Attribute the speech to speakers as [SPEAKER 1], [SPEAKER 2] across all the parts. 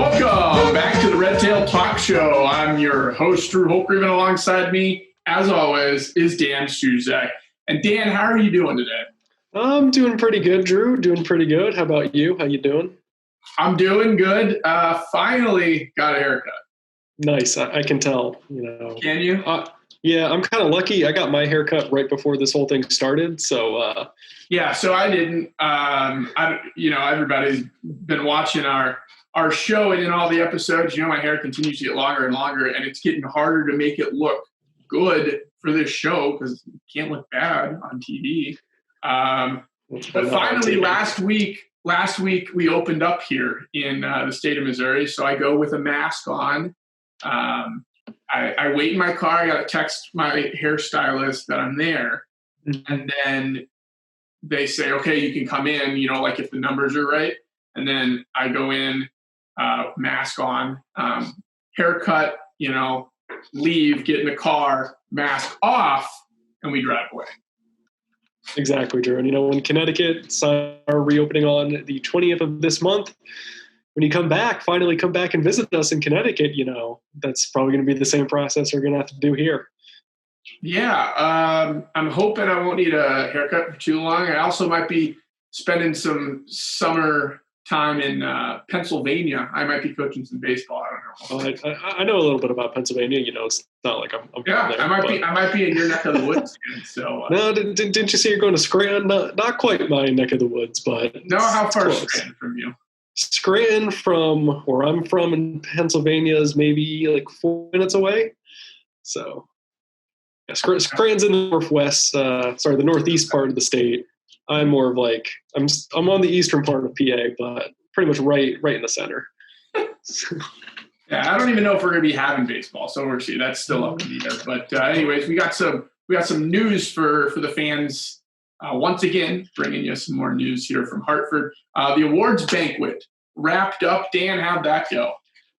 [SPEAKER 1] Welcome back to the Red Tail Talk Show. I'm your host, Drew Holtgreven. Alongside me, as always, is Dan Szewczak. And Dan, how are you doing today?
[SPEAKER 2] I'm doing pretty good, Drew. Doing pretty good. How about you? How you doing?
[SPEAKER 1] I'm doing good. Finally got a haircut.
[SPEAKER 2] Nice. I can tell.
[SPEAKER 1] Can you?
[SPEAKER 2] Yeah, I'm kind of lucky. I got my haircut right before this whole thing started. So
[SPEAKER 1] so I didn't. Everybody's been watching our show, and in all the episodes, my hair continues to get longer and longer, and it's getting harder to make it look good for this show because it can't look bad on TV. But finally, last week we opened up here in the state of Missouri, so I go with a mask on. I wait in my car. I got to text my hairstylist that I'm there, and then they say, okay, you can come in, like if the numbers are right. And then I go in, mask on, haircut, leave, get in the car, mask off, and we drive away.
[SPEAKER 2] Exactly, Drew. And, when Connecticut are reopening on the 20th of this month, when you finally come back and visit us in Connecticut, that's probably going to be the same process we're going to have to do here.
[SPEAKER 1] Yeah. I'm hoping I won't need a haircut for too long. I also might be spending some summer time in Pennsylvania. I might be coaching some baseball. I don't know.
[SPEAKER 2] I know a little bit about Pennsylvania. It's not like I'm from there.
[SPEAKER 1] I might be in your neck of the woods. So
[SPEAKER 2] no, didn't you say you're going to Scranton? Not quite my neck of the woods, but
[SPEAKER 1] no. How far is Scranton from you?
[SPEAKER 2] Scranton from where I'm from in Pennsylvania is maybe like 4 minutes away. So yeah, Scranton's in the northwest. The northeast part of the state. I'm more of I'm on the eastern part of PA, but pretty much right in the center.
[SPEAKER 1] Yeah, I don't even know if we're going to be having baseball, so we'll see. That's still up in the air. But anyways, we got some news for the fans. Once again, bringing you some more news here from Hartford. The awards banquet wrapped up. Dan, how'd that go?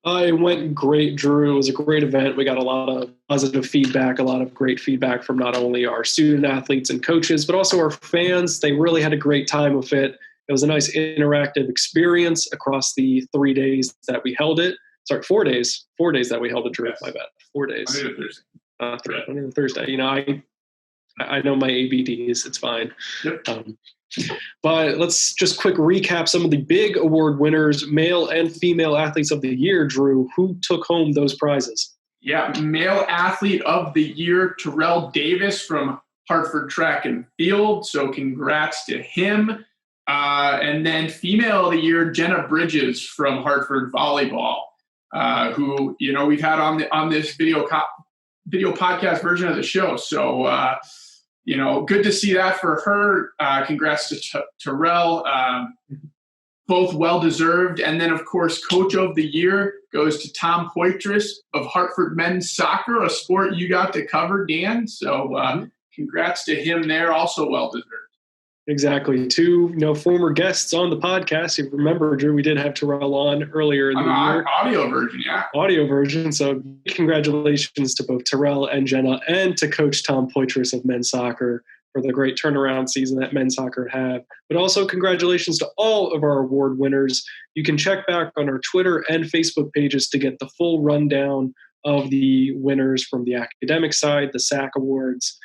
[SPEAKER 2] It went great, Drew. It was a great event. We got a lot of positive feedback, a lot of great feedback from not only our student athletes and coaches, but also our fans. They really had a great time with it. It was a nice interactive experience across the 3 days that we held it. Sorry, 4 days. 4 days that we held it, Drew. Yes. My bad. 4 days. Monday to Thursday. I know my ABDs. It's fine.
[SPEAKER 1] Yep.
[SPEAKER 2] But let's just quick recap some of the big award winners, male and female athletes of the year, Drew. Who took home those prizes?
[SPEAKER 1] Yeah, male athlete of the year, Terrell Davis from Hartford Track and Field. So congrats to him. And then female of the year, Jenna Bridges from Hartford Volleyball, who, we've had on this video podcast version of the show. So, good to see that for her. Congrats to Terrell. Both well-deserved. And then, of course, Coach of the Year goes to Tom Poitras of Hartford Men's Soccer, a sport you got to cover, Dan. So congrats to him there, also well-deserved.
[SPEAKER 2] Exactly. Two former guests on the podcast. You remember, Drew, we did have Terrell on earlier in the year.
[SPEAKER 1] Audio version, yeah.
[SPEAKER 2] Audio version. So congratulations to both Terrell and Jenna and to Coach Tom Poitras of men's soccer for the great turnaround season that men's soccer had. But also congratulations to all of our award winners. You can check back on our Twitter and Facebook pages to get the full rundown of the winners from the academic side, the SAC Awards,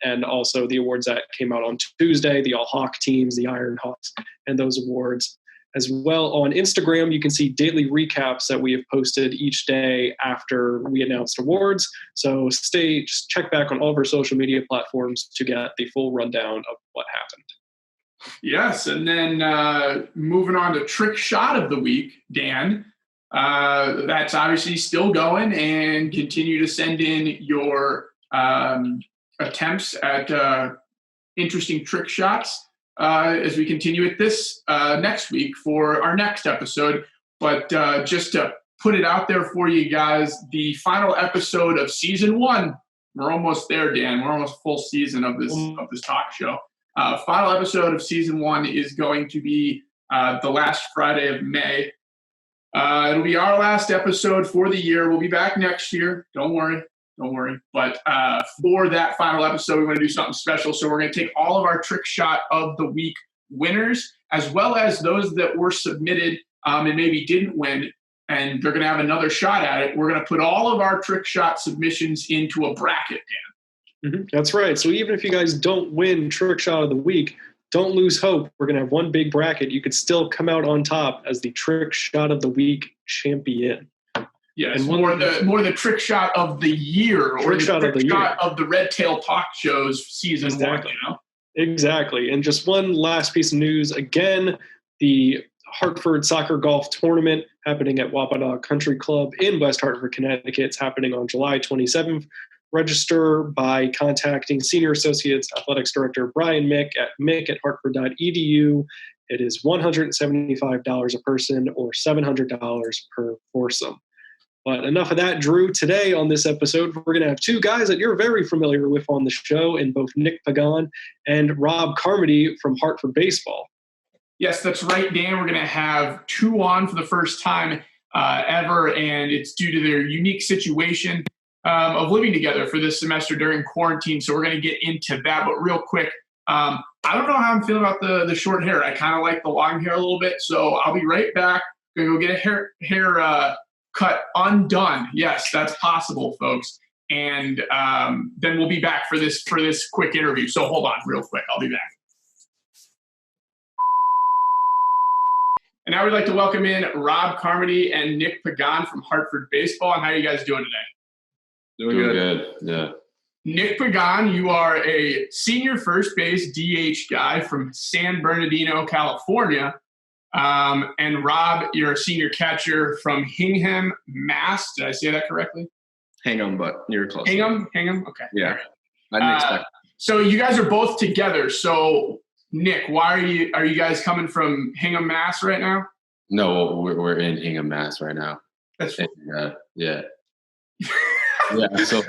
[SPEAKER 2] and also the awards that came out on Tuesday, the All-Hawk teams, the Iron Hawks, and those awards. As well, on Instagram, you can see daily recaps that we have posted each day after we announced awards. So just check back on all of our social media platforms to get the full rundown of what happened.
[SPEAKER 1] Yes, and then moving on to Trick Shot of the Week, Dan. That's obviously still going, and continue to send in your attempts at interesting trick shots as we continue with this next week for our next episode. But just to put it out there for you guys, the final episode of season 1, we're almost there, Dan. We're almost full season of this talk show. Final episode of season 1 is going to be the last Friday of May. It'll be our last episode for the year. We'll be back next year. Don't worry. But for that final episode, we want to do something special. So we're going to take all of our Trick Shot of the Week winners, as well as those that were submitted and maybe didn't win, and they're going to have another shot at it, we're going to put all of our trick shot submissions into a bracket, Dan.
[SPEAKER 2] Mm-hmm. That's right. So even if you guys don't win trick shot of the week, don't lose hope. We're going to have one big bracket. You could still come out on top as the trick shot of the week champion.
[SPEAKER 1] Yes, and more the trick shot of the year, or the trick shot of the Red Tail Talk Shows season 1, you know?
[SPEAKER 2] Exactly. And just one last piece of news. Again, the Hartford Soccer Golf Tournament happening at Wampanoag Country Club in West Hartford, Connecticut. It's happening on July 27th. Register by contacting Senior Associates Athletics Director Brian mick@hartford.edu. It is $175 a person or $700 per foursome. But enough of that, Drew. Today on this episode, we're going to have two guys that you're very familiar with on the show, in both Nik Pagan and Rob Carmody from Hartford Baseball.
[SPEAKER 1] Yes, that's right, Dan. We're going to have two on for the first time ever, and it's due to their unique situation of living together for this semester during quarantine. So we're going to get into that. But real quick, I don't know how I'm feeling about the short hair. I kind of like the long hair a little bit. So I'll be right back. Going to go get a hair cut undone. Yes, that's possible, folks. And then we'll be back for this quick interview. So hold on real quick. I'll be back. And now we'd like to welcome in Rob Carmody and Nik Pagan from Hartford Baseball. And how are you guys doing today?
[SPEAKER 3] Doing good. Yeah.
[SPEAKER 1] Nik Pagan, you are a senior first base DH guy from San Bernardino, California. And Rob, you're a senior catcher from Hingham, Mass. Did I say that correctly?
[SPEAKER 3] Hingham, but you're close.
[SPEAKER 1] Hingham? Okay.
[SPEAKER 3] Yeah. I didn't expect.
[SPEAKER 1] So you guys are both together. So Nik, why are you guys coming from Hingham, Mass right now?
[SPEAKER 3] No, we're in Hingham, Mass right now.
[SPEAKER 1] That's
[SPEAKER 3] yeah. Yeah. So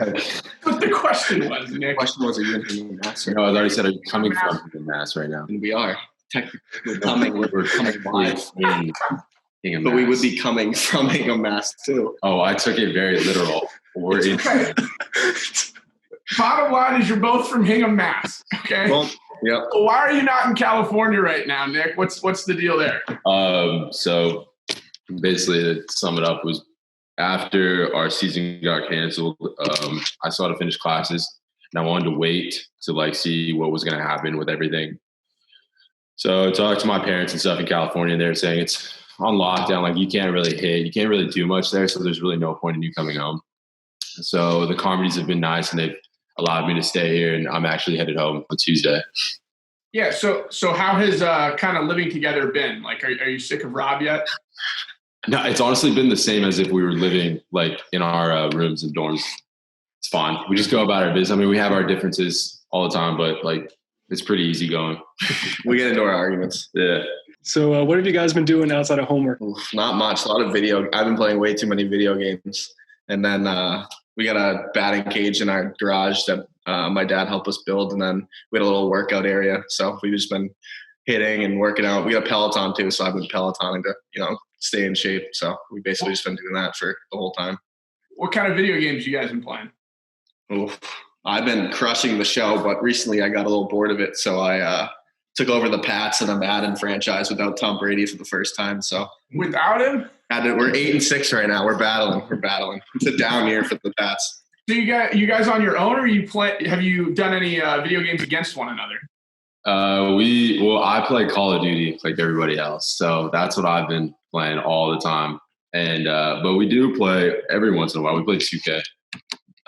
[SPEAKER 1] what the question was, Nik.
[SPEAKER 3] The question was, are you in Hingham, Mass? No, I already said, are you coming from Hingham, Mass right now?
[SPEAKER 4] And we are. Technically coming live
[SPEAKER 3] in Hingham,
[SPEAKER 4] but we would be coming from Hingham, Mass too.
[SPEAKER 3] Oh, I took it very literal. We're in.
[SPEAKER 1] Okay. Bottom line is you're both from Hingham, Mass. Okay.
[SPEAKER 4] Well, yep.
[SPEAKER 1] So why are you not in California right now, Nik? What's the deal there?
[SPEAKER 3] So basically, to sum it up, was after our season got canceled, I saw to finish classes, and I wanted to wait to see what was going to happen with everything. So I talked to my parents and stuff in California, and they were saying it's on lockdown. You can't really do much there. So there's really no point in you coming home. So the Carmodys have been nice, and they've allowed me to stay here, and I'm actually headed home on Tuesday.
[SPEAKER 1] Yeah. So how has kind of living together been? Are you sick of Rob yet?
[SPEAKER 3] No, it's honestly been the same as if we were living in our rooms and dorms. It's fine. We just go about our business. I mean, we have our differences all the time, but it's pretty easy going.
[SPEAKER 4] We get into our arguments.
[SPEAKER 3] Yeah.
[SPEAKER 2] So what have you guys been doing outside of homework?
[SPEAKER 4] Not much. A lot of I've been playing way too many video games. And then we got a batting cage in our garage that my dad helped us build. And then we had a little workout area. So we've just been hitting and working out. We got a Peloton too. So I've been Pelotoning to, stay in shape. So we basically just been doing that for the whole time.
[SPEAKER 1] What kind of video games you guys been playing?
[SPEAKER 4] Oof. I've been crushing the show, but recently I got a little bored of it. So I took over the Pats and a Madden franchise without Tom Brady for the first time. So
[SPEAKER 1] without him?
[SPEAKER 4] We're 8-6 right now. We're battling. It's a down year for the Pats.
[SPEAKER 1] So you guys on your own, or have you done any video games against one another?
[SPEAKER 3] I play Call of Duty like everybody else. So that's what I've been playing all the time. And but we do play every once in a while. We play 2K.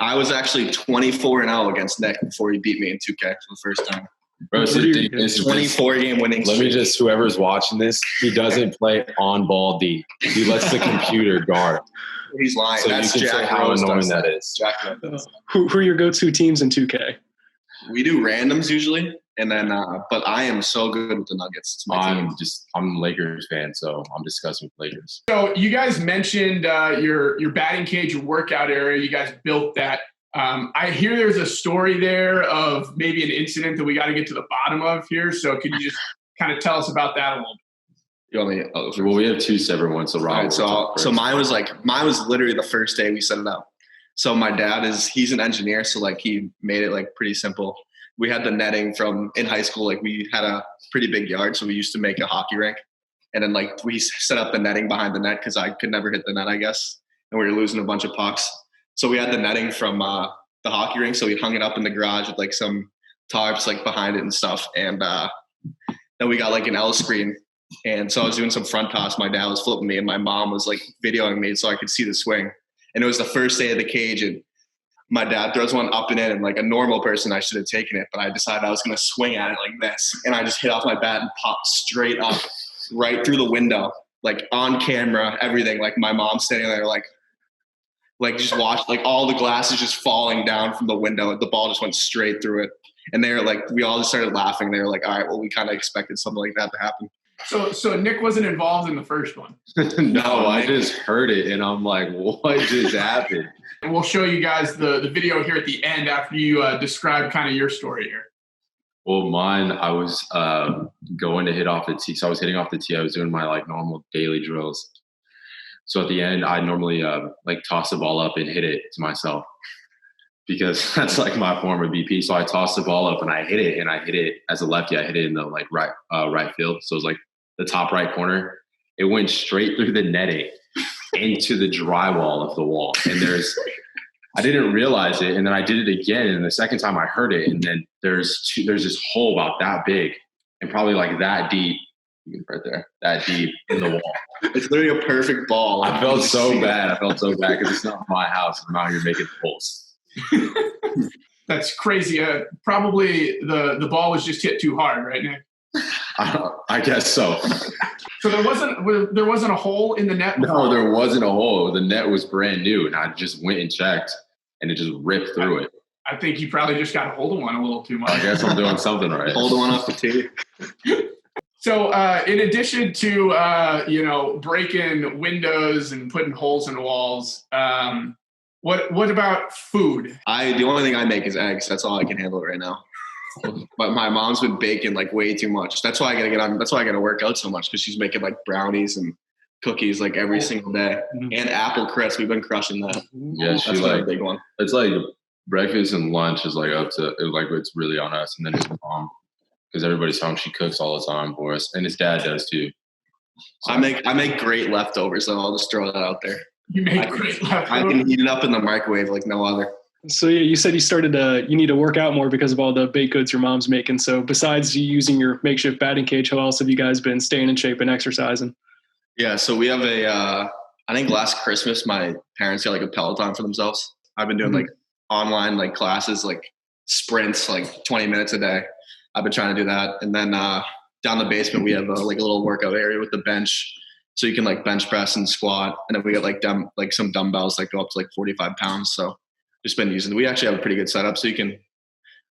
[SPEAKER 4] I was actually 24-0 against Nik before he beat me in 2K for the first time.
[SPEAKER 3] Bro, so
[SPEAKER 4] 24-game winning streak.
[SPEAKER 3] Let me just, whoever's watching this, he doesn't play on ball D. He lets the computer guard.
[SPEAKER 4] He's lying.
[SPEAKER 3] So
[SPEAKER 4] that's
[SPEAKER 3] you can
[SPEAKER 4] Jack
[SPEAKER 3] say how
[SPEAKER 4] Rose
[SPEAKER 3] annoying that
[SPEAKER 4] that.
[SPEAKER 3] is.
[SPEAKER 4] Jack Rose.
[SPEAKER 2] Who are your go-to teams in 2K?
[SPEAKER 4] We do randoms usually, and then but I am so good with the Nuggets. It's my team.
[SPEAKER 3] I'm a Lakers fan, so I'm discussing with Lakers.
[SPEAKER 1] So you guys mentioned your batting cage, your workout area. You guys built that. I hear there's a story there of maybe an incident that we got to get to the bottom of here. So could you just kind of tell us about that a little bit?
[SPEAKER 4] You want me?
[SPEAKER 3] Well, we have two separate ones. So Rob.
[SPEAKER 4] Right, so mine was literally the first day we set it up. So my dad he's an engineer, so he made it pretty simple. We had the netting from in high school. We had a pretty big yard, so we used to make a hockey rink. And then like we set up the netting behind the net because I could never hit the net, I guess. And we were losing a bunch of pucks. So we had the netting from the hockey rink. So we hung it up in the garage with like some tarps like behind it and stuff. And then we got like an L screen. And so I was doing some front toss. My dad was flipping me and my mom was like videoing me so I could see the swing. And it was the first day of the cage. And my dad throws one up and in, and like a normal person, I should have taken it, but I decided I was going to swing at it like this. And I just hit off my bat and popped straight up right through the window, like on camera, everything. Like my mom standing there, like just watched like all the glasses just falling down from the window. The ball just went straight through it. And they were like, we all just started laughing. They were like, all right, well, we kind of expected something like that to happen.
[SPEAKER 1] So Nick wasn't involved in the first one.
[SPEAKER 3] No, I just heard it and I'm like, what just happened?
[SPEAKER 1] And we'll show you guys the video here at the end after you describe kind of your story here.
[SPEAKER 3] Well, mine, I was going to hit off the tee. So I was hitting off the tee. I was doing my like normal daily drills. So at the end, I normally like toss the ball up and hit it to myself because that's like my form of BP. So I tossed the ball up and I hit it, and I hit it as a lefty. I hit it in the like right field. So it was like the top right corner. It went straight through the netting into the drywall of the wall. And I didn't realize it. And then I did it again. And the second time I heard it, and then there's this hole about that big and probably like that deep. Right there, that deep in the wall.
[SPEAKER 4] It's literally a perfect ball.
[SPEAKER 3] I felt so bad because it's not my house. I'm out here making holes.
[SPEAKER 1] That's crazy. Probably the ball was just hit too hard, right, Nick?
[SPEAKER 3] I guess so.
[SPEAKER 1] So there wasn't a hole in the net before?
[SPEAKER 3] No, there wasn't a hole. The net was brand new, and I just went and checked, and it just ripped through it.
[SPEAKER 1] I think you probably just got a hold of one a little too much.
[SPEAKER 3] I guess I'm doing something right.
[SPEAKER 4] Hold one off the tee.
[SPEAKER 1] So in addition to, breaking windows and putting holes in the walls, what about food?
[SPEAKER 4] The only thing I make is eggs. That's all I can handle right now. But my mom's been baking like way too much. That's why I gotta work out so much, because she's making like brownies and cookies like every single day. Mm-hmm. And apple crisp. We've been crushing that.
[SPEAKER 3] Yeah,
[SPEAKER 4] that's like a big one.
[SPEAKER 3] It's like breakfast and lunch is like up to like it's really on us, and then his mom. Because everybody's home, she cooks all the time for us, and his dad does too. So.
[SPEAKER 4] I make great leftovers, so I'll just throw that out there.
[SPEAKER 1] You make great leftovers.
[SPEAKER 4] I can heat it up in the microwave like no other.
[SPEAKER 2] So yeah, you said you need to work out more because of all the baked goods your mom's making. So besides you using your makeshift batting cage, how else have you guys been staying in shape and exercising?
[SPEAKER 4] Yeah, so we have I think last Christmas my parents got like a Peloton for themselves. I've been doing like online like classes, like sprints, like 20 minutes a day. I've been trying to do that. And then down the basement, we have a little workout area with the bench. So you can like bench press and squat. And then we got like some dumbbells that go up to like 45 pounds. So just been using it. We actually have a pretty good setup, so you can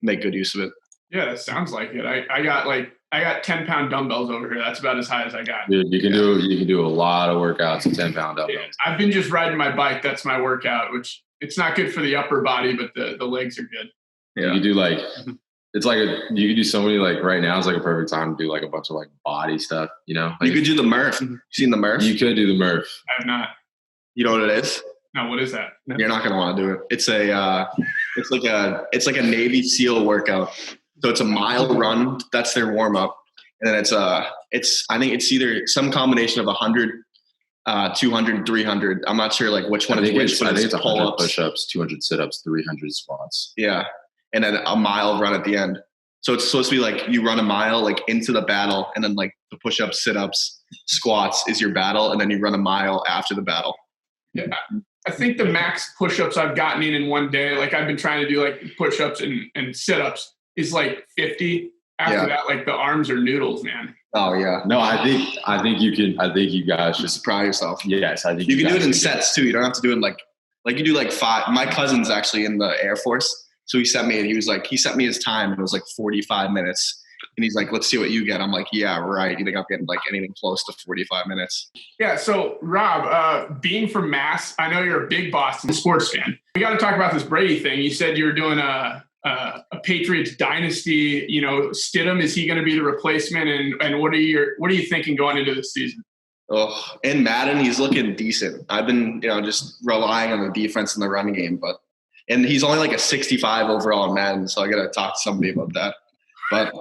[SPEAKER 4] make good use of it.
[SPEAKER 1] Yeah, that sounds like it. I got 10-pound dumbbells over here. That's about as high as I got.
[SPEAKER 3] Dude, you can do a lot of workouts with 10-pound dumbbells.
[SPEAKER 1] Yeah, I've been just riding my bike. That's my workout, which it's not good for the upper body, but the legs are good.
[SPEAKER 3] Yeah. You do like it's like you could do so many, like right now is like a perfect time to do like a bunch of like body stuff, Like
[SPEAKER 4] you could do the Murph. You seen the Murph?
[SPEAKER 3] You could do the Murph.
[SPEAKER 1] I have not.
[SPEAKER 4] You know what it is?
[SPEAKER 1] No, what is that? No.
[SPEAKER 4] You're not gonna want to do it. It's like a Navy SEAL workout. So it's a mile run. That's their warm up, and then I think it's either some combination of 100, 200, 300. I'm not sure like which one is which.
[SPEAKER 3] I think it's 100 push-ups, 200 sit-ups, 300 squats.
[SPEAKER 4] Yeah. And then a mile run at the end. So it's supposed to be like you run a mile like into the battle, and then like the push-ups, sit-ups, squats is your battle, and then you run a mile after the battle.
[SPEAKER 1] Yeah. I think the max push-ups I've gotten in one day, like I've been trying to do like push-ups and sit-ups, is like 50. After that, like the arms are noodles, man.
[SPEAKER 4] Oh yeah.
[SPEAKER 3] No, I think you can. I think you guys should
[SPEAKER 4] surprise yourself.
[SPEAKER 3] Yes, I think
[SPEAKER 4] you can do it in sets too. You don't have to do it like you do like 5. My cousin's actually in the Air Force. So he sent me his time, and it was like 45 minutes. And he's like, let's see what you get. I'm like, yeah, right. You think I'm getting like anything close to 45 minutes? Yeah.
[SPEAKER 1] So Rob, being from Mass, I know you're a big Boston sports fan. We got to talk about this Brady thing. You said you were doing a Patriots dynasty. Stidham, is he going to be the replacement? And what are you thinking going into this season?
[SPEAKER 4] Oh, in Madden, he's looking decent. I've been, just relying on the defense and the running game, and he's only like a 65 overall in Madden, so I got to talk to somebody about that. But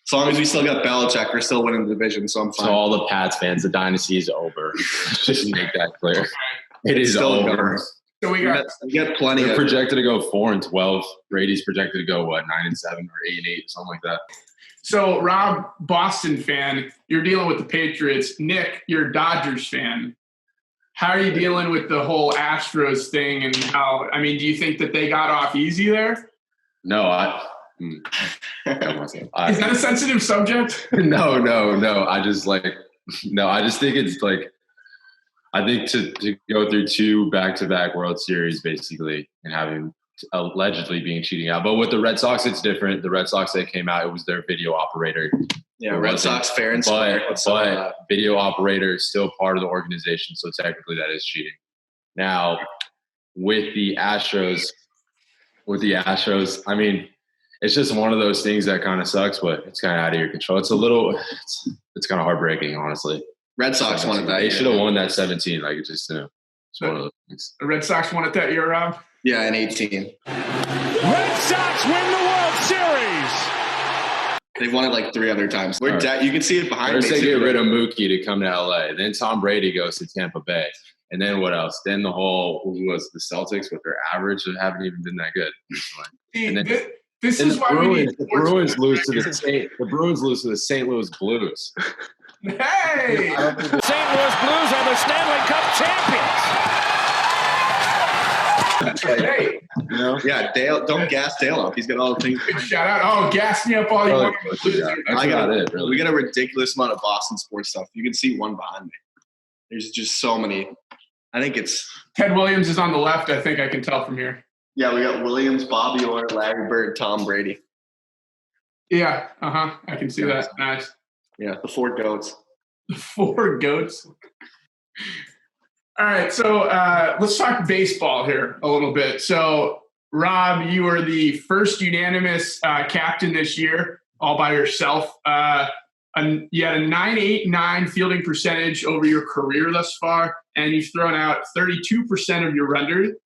[SPEAKER 4] As long as we still got Belichick, we're still winning the division, so I'm fine.
[SPEAKER 3] So all the Pats fans, the dynasty is over. Just make that clear. It is
[SPEAKER 4] still
[SPEAKER 3] over.
[SPEAKER 4] going.
[SPEAKER 1] So we got
[SPEAKER 4] plenty.
[SPEAKER 3] They're projected to go 4-12. Brady's projected to go 9-7 or 8-8, something like that.
[SPEAKER 1] So Rob, Boston fan, you're dealing with the Patriots. Nick, you're a Dodgers fan. How are you dealing with the whole Astros thing and how? I mean, do you think that they got off easy there?
[SPEAKER 3] No,
[SPEAKER 1] Is that a sensitive subject?
[SPEAKER 3] No. I just think it's like, I think to go through 2 back-to-back World Series basically and having allegedly being cheating out. But with the Red Sox, it's different. The Red Sox that came out, it was their video operator.
[SPEAKER 4] Yeah, Red Sox fair and square.
[SPEAKER 3] But video operator is still part of the organization, so technically that is cheating. Now, with the Astros, I mean, it's just one of those things that kind of sucks, but it's kind of out of your control. It's kind of heartbreaking, honestly.
[SPEAKER 4] Red Sox won it that
[SPEAKER 3] year. They should have won that 17. Like, it's just, it's one of those things.
[SPEAKER 1] The Red Sox won it that year, Rob?
[SPEAKER 4] Yeah, in 18.
[SPEAKER 5] Red Sox win the World Series.
[SPEAKER 4] They've won it like 3 other times. You can see it behind me.
[SPEAKER 3] First they get rid of Mookie to come to LA. Then Tom Brady goes to Tampa Bay. And then what else? Then the Celtics with their average haven't even been that good.
[SPEAKER 1] See,
[SPEAKER 3] then,
[SPEAKER 1] this is why
[SPEAKER 3] the Bruins lose to the St. Louis Blues.
[SPEAKER 1] Hey!
[SPEAKER 5] St. Louis Blues are the Stanley Cup champions.
[SPEAKER 1] Hey,
[SPEAKER 4] yeah, Dale, don't gas Dale up. He's got all the things.
[SPEAKER 1] Shout out! Oh, gas me up all you want.
[SPEAKER 4] We got a ridiculous amount of Boston sports stuff. You can see one behind me. There's just so many. I think it's
[SPEAKER 1] Ted Williams is on the left. I think I can tell from here.
[SPEAKER 4] Yeah, we got Williams, Bobby Orr, Larry Bird, Tom Brady.
[SPEAKER 1] Yeah, I can see that. Nice.
[SPEAKER 4] Yeah, the 4 goats.
[SPEAKER 1] The 4 goats. All right, so let's talk baseball here a little bit. So, Rob, you were the first unanimous captain this year, all by yourself. You had a .989 fielding percentage over your career thus far, and you've thrown out 32% of your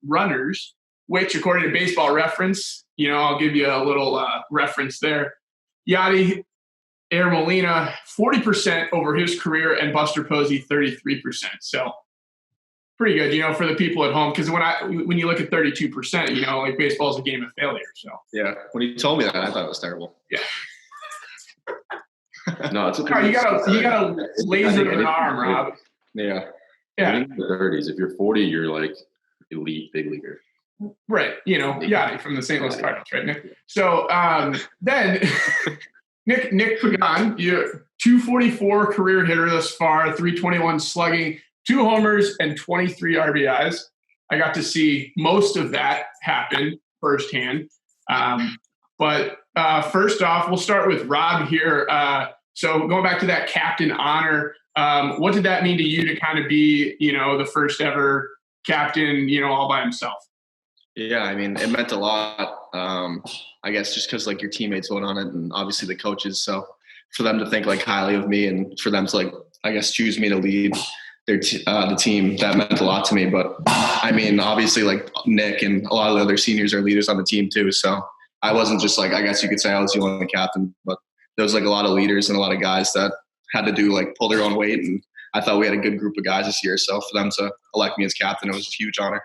[SPEAKER 1] runners, which, according to Baseball Reference, I'll give you a little reference there. Yadi Air Molina, 40% over his career, and Buster Posey, 33%. So pretty good, for the people at home. Because when you look at 32%, like baseball is a game of failure. So
[SPEAKER 4] yeah, when you told me that, I thought it was terrible.
[SPEAKER 1] Yeah.
[SPEAKER 3] No, it's
[SPEAKER 1] you got a laser of an arm, Rob.
[SPEAKER 4] Yeah.
[SPEAKER 1] Yeah.
[SPEAKER 3] In the 30s, if you're 40, you're like elite big leaguer.
[SPEAKER 1] Right. Yadi from the St. Louis Cardinals, right, Nick? So then Nik Pagan, you're 244 career hitter thus far, 321 slugging, 2 homers, and 23 RBIs. I got to see most of that happen firsthand. But first off, we'll start with Rob here. So going back to that captain honor, what did that mean to you to kind of be, the first ever captain, all by himself?
[SPEAKER 4] Yeah, I mean, it meant a lot. I guess just because like your teammates vote on it, and obviously the coaches. So for them to think like highly of me, and for them to like, I guess, choose me to lead the team, that meant a lot to me. But I mean, obviously like Nick and a lot of the other seniors are leaders on the team too. So I wasn't just like, I guess you could say I was the only captain, but there was like a lot of leaders and a lot of guys that had to pull their own weight. And I thought we had a good group of guys this year. So for them to elect me as captain, it was a huge honor.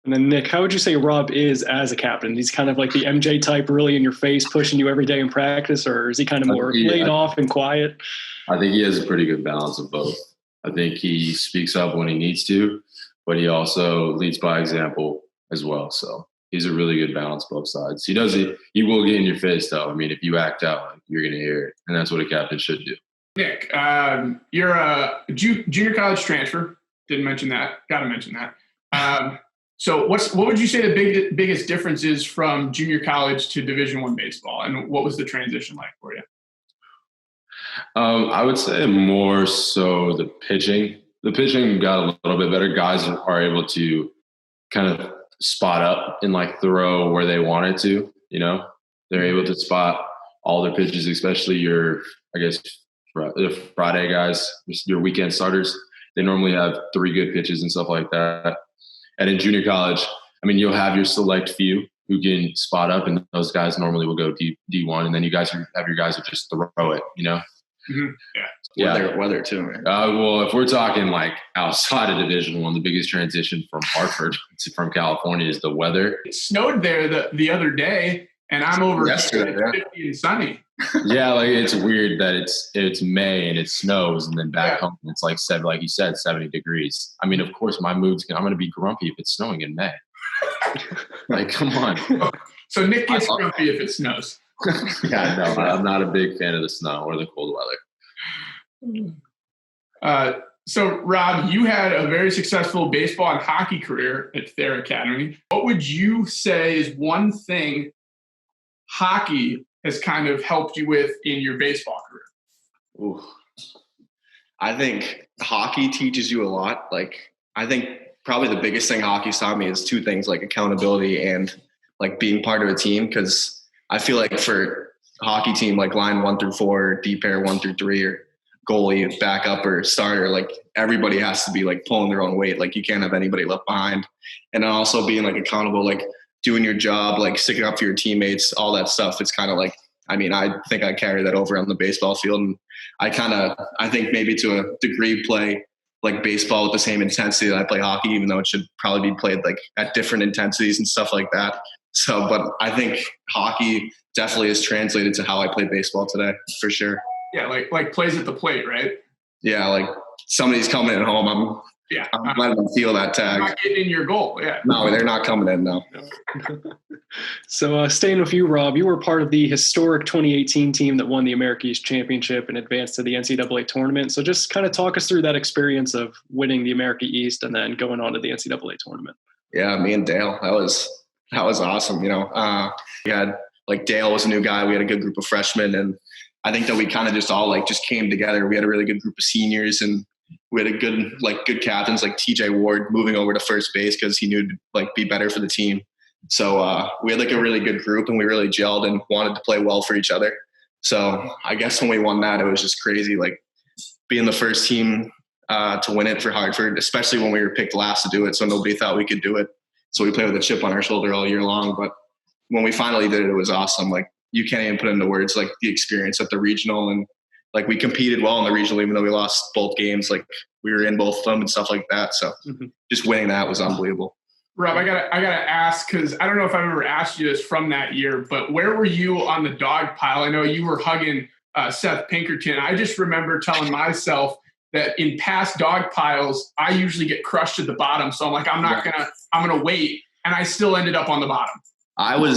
[SPEAKER 2] And then, Nick, how would you say Rob is as a captain? He's kind of like the MJ type, really in your face, pushing you every day in practice, or is he kind of more laid off and quiet?
[SPEAKER 3] I think he has a pretty good balance of both. I think he speaks up when he needs to, but he also leads by example as well. So he's a really good balance both sides. He will get in your face, though. I mean, if you act out, you're going to hear it, and that's what a captain should do.
[SPEAKER 1] Nick, you're a junior college transfer. Didn't mention that. Got to mention that. So what would you say the biggest difference is from junior college to Division I baseball, and what was the transition like for you?
[SPEAKER 3] I would say more so the pitching. The pitching got a little bit better. Guys are able to kind of spot up and throw where they wanted to. They're able to spot all their pitches, especially the Friday guys, your weekend starters. They normally have 3 good pitches and stuff like that. And in junior college, I mean, you'll have your select few, who can spot up, and those guys normally will go D1, and then you guys have your guys who just throw it, you know?
[SPEAKER 1] Mm-hmm. Yeah.
[SPEAKER 4] Weather too, man.
[SPEAKER 3] Well, if we're talking like outside of Division I, the biggest transition from Hartford from California is the weather.
[SPEAKER 1] It snowed there the other day, and I'm over
[SPEAKER 4] yesterday,
[SPEAKER 1] here, 50 and sunny.
[SPEAKER 3] Yeah, like it's weird that it's May and it snows, and then back home it's like like you said, 70 degrees. I mean, of course, my mood's I'm going to be grumpy if it's snowing in May. Like, come on.
[SPEAKER 1] So Nick gets grumpy if it snows.
[SPEAKER 3] Yeah, no, I'm not a big fan of the snow or the cold weather.
[SPEAKER 1] So, Rob, you had a very successful baseball and hockey career at Thayer Academy. What would you say is one thing hockey has kind of helped you with in your baseball career?
[SPEAKER 4] Ooh. I think hockey teaches you a lot. Like, I think probably the biggest thing hockey's taught me is two things, like accountability and like being part of a team. Because I feel like for hockey team, like line 1 through 4, D pair 1 through 3, or goalie, backup, or starter, like everybody has to be like pulling their own weight. Like you can't have anybody left behind. And then also being like accountable, like doing your job, like sticking up for your teammates, all that stuff. It's kind of like, I mean, I think I carry that over on the baseball field. And I think maybe to a degree play like baseball with the same intensity that I play hockey, even though it should probably be played like at different intensities and stuff like that. So, but I think hockey definitely is translated to how I play baseball today, for sure.
[SPEAKER 1] Yeah, like plays at the plate, right?
[SPEAKER 4] Yeah, like somebody's coming in home, I'm letting them feel that tag.
[SPEAKER 1] Not getting in your goal, yeah.
[SPEAKER 4] No, they're not coming in, no.
[SPEAKER 2] So staying with you, Rob, you were part of the historic 2018 team that won the America East Championship and advanced to the NCAA tournament. So just kind of talk us through that experience of winning the America East and then going on to the NCAA tournament.
[SPEAKER 4] Yeah, me and Dale, that was awesome. You know, we had like Dale was a new guy. We had a good group of freshmen, and I think that we kind of just all like just came together. We had a really good group of seniors, and we had a good captains like TJ Ward moving over to first base because he knew to like be better for the team. So we had like a really good group, and we really gelled and wanted to play well for each other. So I guess when we won that, it was just crazy, like being the first team to win it for Hartford, especially when we were picked last to do it. So nobody thought we could do it. So we played with a chip on our shoulder all year long. But when we finally did it, it was awesome. Like you can't even put into words like the experience at the regional, and like we competed well in the regional, even though we lost both games. Like we were in both of them and stuff like that. So just winning that was unbelievable.
[SPEAKER 1] Rob, I gotta ask, because I don't know if I've ever asked you this from that year, but where were you on the dog pile? I know you were hugging Seth Pinkerton. I just remember telling myself that in past dog piles, I usually get crushed at the bottom. So I'm like, I'm gonna wait, and I still ended up on the bottom.
[SPEAKER 4] I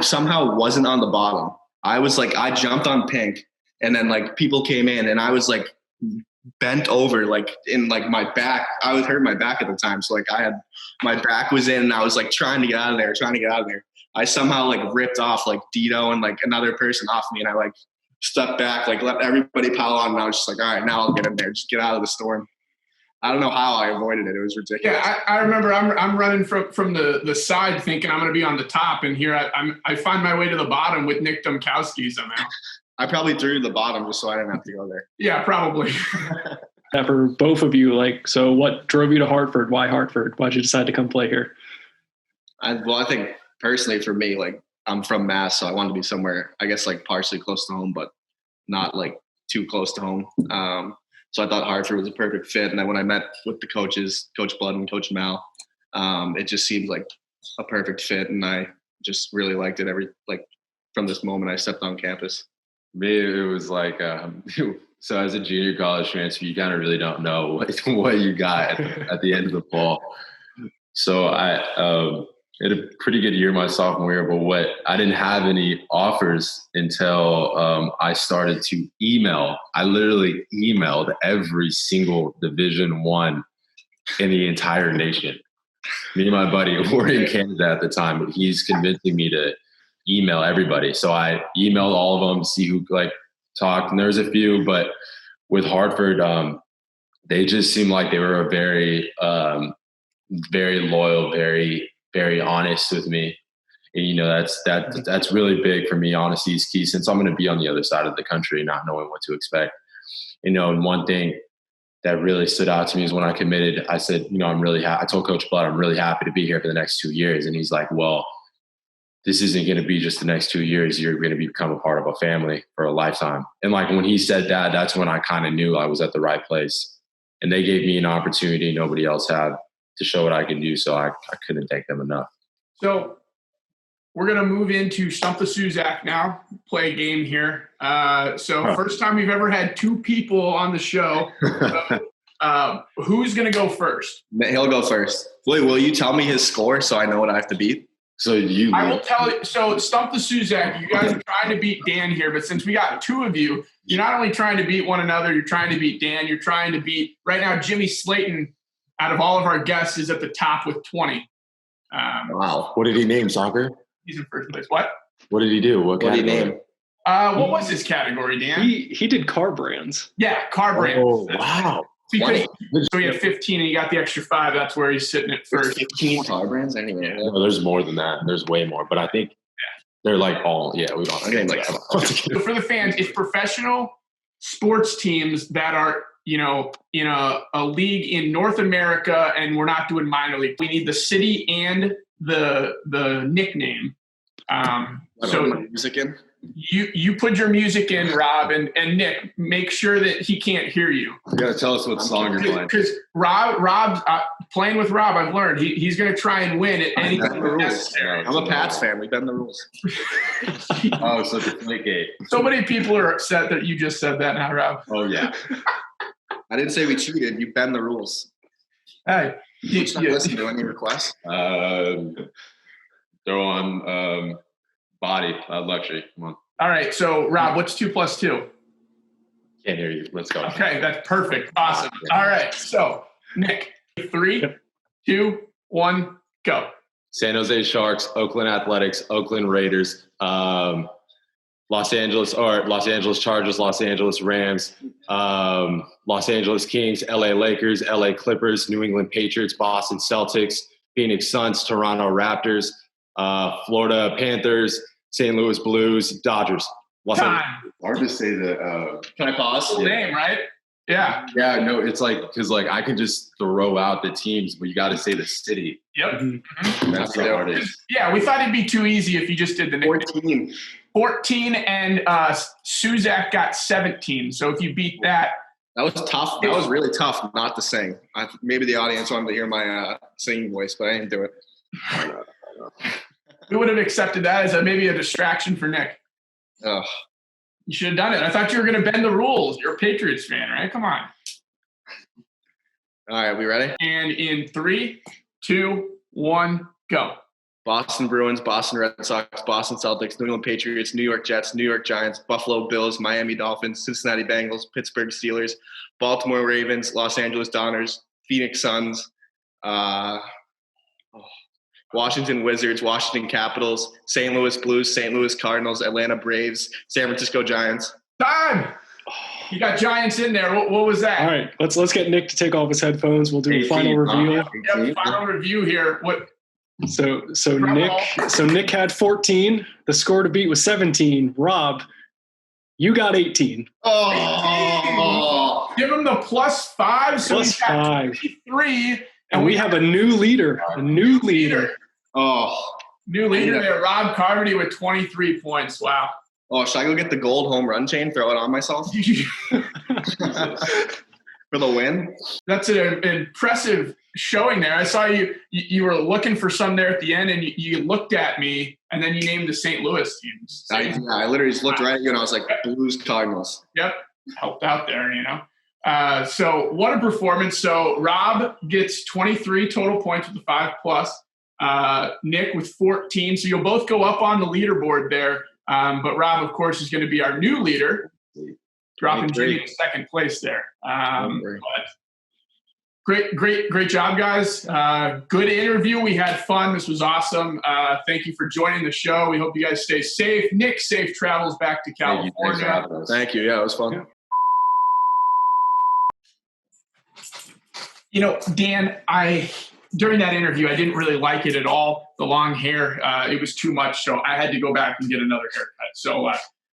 [SPEAKER 4] somehow wasn't on the bottom. I jumped on Pink, and then like people came in, and I was like bent over, like in like my back. I was hurting my back at the time. So like my back was in, and I was like trying to get out of there. I somehow like ripped off like Dito and like another person off me. And I like stepped back, like let everybody pile on. And I was just like, all right, now I'll get in there. Just get out of the storm. I don't know how I avoided it. It was ridiculous.
[SPEAKER 1] Yeah, I remember I'm running from the side thinking I'm going to be on the top. And here I find my way to the bottom with Nick Domkowski somehow.
[SPEAKER 4] I probably threw the bottom just so I didn't have to go there.
[SPEAKER 1] Yeah, probably.
[SPEAKER 2] For both of you, like, so what drove you to Hartford? Why Hartford? Why'd you decide to come play here?
[SPEAKER 4] I think personally for me, like I'm from Mass, so I wanted to be somewhere, I guess, like partially close to home, but not like too close to home. So I thought Hartford was a perfect fit. And then when I met with the coaches, Coach Blood and Coach Mal, it just seemed like a perfect fit. And I just really liked it from this moment I stepped on campus.
[SPEAKER 3] Me, it was like, so as a junior college transfer, you kind of really don't know what you got at the end of the fall. So I had a pretty good year my sophomore year, but I didn't have any offers until I started to email. I literally emailed every single Division I in the entire nation. Me and my buddy were in Canada at the time, but he's convincing me to email everybody. So I emailed all of them to see who like talked, and there was a few, but with Hartford, they just seemed like they were a very, very loyal, very, very honest with me. And, you know, that's really big for me. Honesty is key, since I'm going to be on the other side of the country, not knowing what to expect. You know, and one thing that really stood out to me is when I committed, I said, you know, I told Coach Blood, I'm really happy to be here for the next 2 years. And he's like, well, this isn't going to be just the next 2 years. You're going to become a part of a family for a lifetime. And like when he said that, that's when I kind of knew I was at the right place. And they gave me an opportunity nobody else had to show what I can do. So I couldn't thank them enough.
[SPEAKER 1] So we're going to move into Stump the Szewczak now, play a game here. First time we've ever had two people on the show. Who's going to go first?
[SPEAKER 4] He'll go first. Wait, will you tell me his score so I know what I have to beat?
[SPEAKER 1] I will tell you. So Stump the Szewczak, you guys are trying to beat Dan here, but since we got two of you, you're not only trying to beat one another, you're trying to beat Dan. You're trying to beat – right now, Jimmy Slayton, out of all of our guests, is at the top with 20.
[SPEAKER 3] Wow. What did he name, soccer?
[SPEAKER 1] He's in first place. What?
[SPEAKER 3] What did he do? What
[SPEAKER 4] did he name?
[SPEAKER 1] What was his category, Dan?
[SPEAKER 2] He did car brands.
[SPEAKER 1] Yeah, car brands.
[SPEAKER 3] Oh, wow.
[SPEAKER 1] Because so he had 15 and he got the extra 5. That's where he's sitting at first.
[SPEAKER 4] 15 car brands anyway. Yeah.
[SPEAKER 3] No, there's more than that. There's way more. But I think they're like all, we don't.
[SPEAKER 1] So for the fans, it's professional sports teams that are, in a league in North America, and we're not doing minor league. We need the city and the nickname.
[SPEAKER 4] So music in?
[SPEAKER 1] You put your music in, Rob, and Nick, make sure that he can't hear you.
[SPEAKER 3] You got to tell us what song you're playing.
[SPEAKER 1] Because Rob, playing with Rob, I've learned he's going to try and win at anything necessary.
[SPEAKER 4] I'm a Pats fan. We bend the rules.
[SPEAKER 3] Oh, so the play gate.
[SPEAKER 1] So many people are upset that you just said that now, Rob.
[SPEAKER 3] Oh, yeah.
[SPEAKER 4] I didn't say we cheated. You bend the rules.
[SPEAKER 1] Hey.
[SPEAKER 4] Listen to any requests?
[SPEAKER 3] Throw on body, luxury. Come on.
[SPEAKER 1] All right. So, Rob, what's 2 + 2?
[SPEAKER 3] Can't hear you. Let's go.
[SPEAKER 1] Okay. That's perfect. Awesome. All right. So, Nick, 3, 2, 1, go.
[SPEAKER 3] San Jose Sharks, Oakland Athletics, Oakland Raiders, Los Angeles Chargers, Los Angeles Rams, Los Angeles Kings, LA Lakers, LA Clippers, New England Patriots, Boston Celtics, Phoenix Suns, Toronto Raptors, Florida Panthers, St. Louis Blues, Dodgers. Hard to say the
[SPEAKER 4] Can I pause?
[SPEAKER 1] Full name, right? Yeah.
[SPEAKER 3] Yeah, no, it's like because I could just throw out the teams, but you got to say the city.
[SPEAKER 1] Yep.
[SPEAKER 3] Mm-hmm. That's the hardest.
[SPEAKER 1] Yeah, we thought it'd be too easy if you just did the name. 14, and Szewczak got 17. So if you beat that.
[SPEAKER 4] That was tough. That was really tough not to sing. Maybe the audience wanted to hear my singing voice, but I didn't do it.
[SPEAKER 1] We would have accepted that as maybe a distraction for Nick.
[SPEAKER 4] Oh.
[SPEAKER 1] You should have done it. I thought you were going to bend the rules. You're a Patriots fan, right? Come on.
[SPEAKER 4] All right, we ready?
[SPEAKER 1] And in 3, 2, 1, go.
[SPEAKER 4] Boston Bruins, Boston Red Sox, Boston Celtics, New England Patriots, New York Jets, New York Giants, Buffalo Bills, Miami Dolphins, Cincinnati Bengals, Pittsburgh Steelers, Baltimore Ravens, Los Angeles Dodgers, Phoenix Suns, Washington Wizards, Washington Capitals, St. Louis Blues, St. Louis Cardinals, Atlanta Braves, San Francisco Giants.
[SPEAKER 1] Time! You got Giants in there. What was that?
[SPEAKER 2] All right, let's get Nick to take off his headphones. We'll do a final review.
[SPEAKER 1] Yep, final review here. What?
[SPEAKER 2] So Nick had 14. The score to beat was 17. Rob, you got 18.
[SPEAKER 4] Oh,
[SPEAKER 1] give him the +5. So
[SPEAKER 2] +5.
[SPEAKER 1] He's got 23.
[SPEAKER 2] And we have a new leader. A new leader.
[SPEAKER 4] Oh.
[SPEAKER 1] New leader there, Rob Carmody with 23 points. Wow.
[SPEAKER 4] Oh, should I go get the gold home run chain, throw it on myself? For the win?
[SPEAKER 1] That's an impressive showing there. I saw you were looking for some there at the end, and you looked at me, and then you named the St. Louis teams.
[SPEAKER 4] I literally just looked right at you, and I was like, Blues, Cardinals.
[SPEAKER 1] Yep. Helped out there, So what a performance. So Rob gets 23 total points with the 5+. Nick with 14. So you'll both go up on the leaderboard there. But Rob, of course, is going to be our new leader, dropping Jimmy in second place there. But great job, guys. Good interview. We had fun. This was awesome. Thank you for joining the show. We hope you guys stay safe. Nick, safe travels back to California.
[SPEAKER 4] Thank you. Yeah, it was fun.
[SPEAKER 1] Yeah. Dan, during that interview, I didn't really like it at all. The long hair, it was too much. So I had to go back and get another haircut. So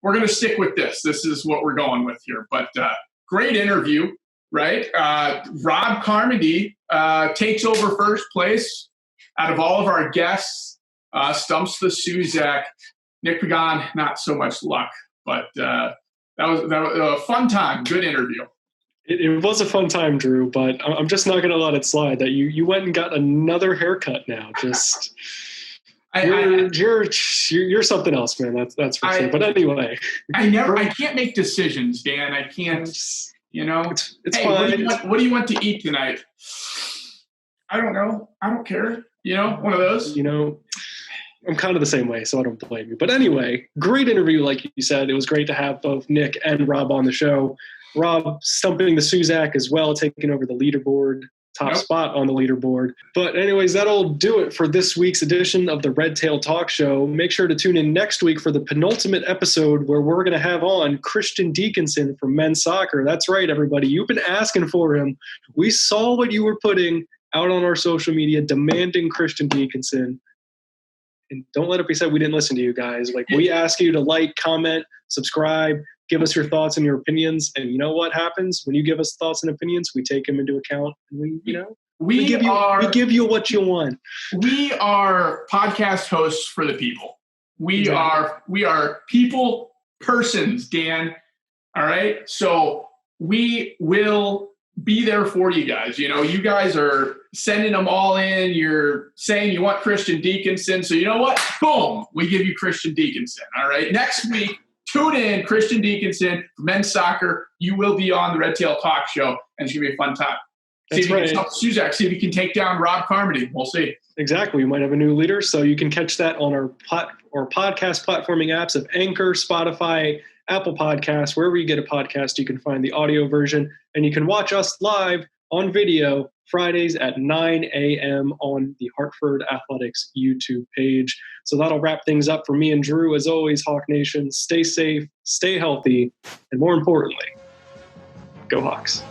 [SPEAKER 1] we're going to stick with this. This is what we're going with here. But great interview, right? Rob Carmody takes over first place out of all of our guests. Stumps the Szewczak. Nik Pagan, not so much luck, but that was a fun time. Good interview.
[SPEAKER 2] It was a fun time, Drew, but I'm just not going to let it slide that you went and got another haircut now. Just you're something else, man. That's for sure. But anyway,
[SPEAKER 1] I can't make decisions, Dan. I can't. It's fine. What do you want to eat tonight? I don't know. I don't care. One of those.
[SPEAKER 2] I'm kind of the same way, so I don't blame you. But anyway, great interview, like you said. It was great to have both Nick and Rob on the show. Rob stumping the Szewczak as well, taking over the leaderboard, top spot on the leaderboard. But anyways, that'll do it for this week's edition of the Red Tail Talk Show. Make sure to tune in next week for the penultimate episode where we're going to have on Christian Dickinson from men's soccer. That's right, everybody. You've been asking for him. We saw what you were putting out on our social media demanding Christian Dickinson. And don't let it be said we didn't listen to you guys. We ask you to like, comment, subscribe, give us your thoughts and your opinions. And you know what happens when you give us thoughts and opinions? We take them into account. And we give you what you want.
[SPEAKER 1] We are podcast hosts for the people. We are people persons, Dan. All right. So we will be there for you guys. You guys are sending them all in. You're saying you want Christian Dickinson. So you know what? Boom. We give you Christian Dickinson. All right. Next week, tune in Christian Dickinson for men's soccer. You will be on the Red Tail Talk Show, and it's going to be a fun time. See if you can help Szewczak. See if you can take down Rob Carmody. We'll see.
[SPEAKER 2] Exactly. We might have a new leader, so you can catch that on our podcast platforming apps of Anchor, Spotify, Apple Podcasts, wherever you get a podcast, you can find the audio version, and you can watch us live on video Fridays at 9 a.m. on the Hartford Athletics YouTube page. So that'll wrap things up for me and Drew. As always, Hawk Nation, stay safe, stay healthy, and more importantly, go Hawks.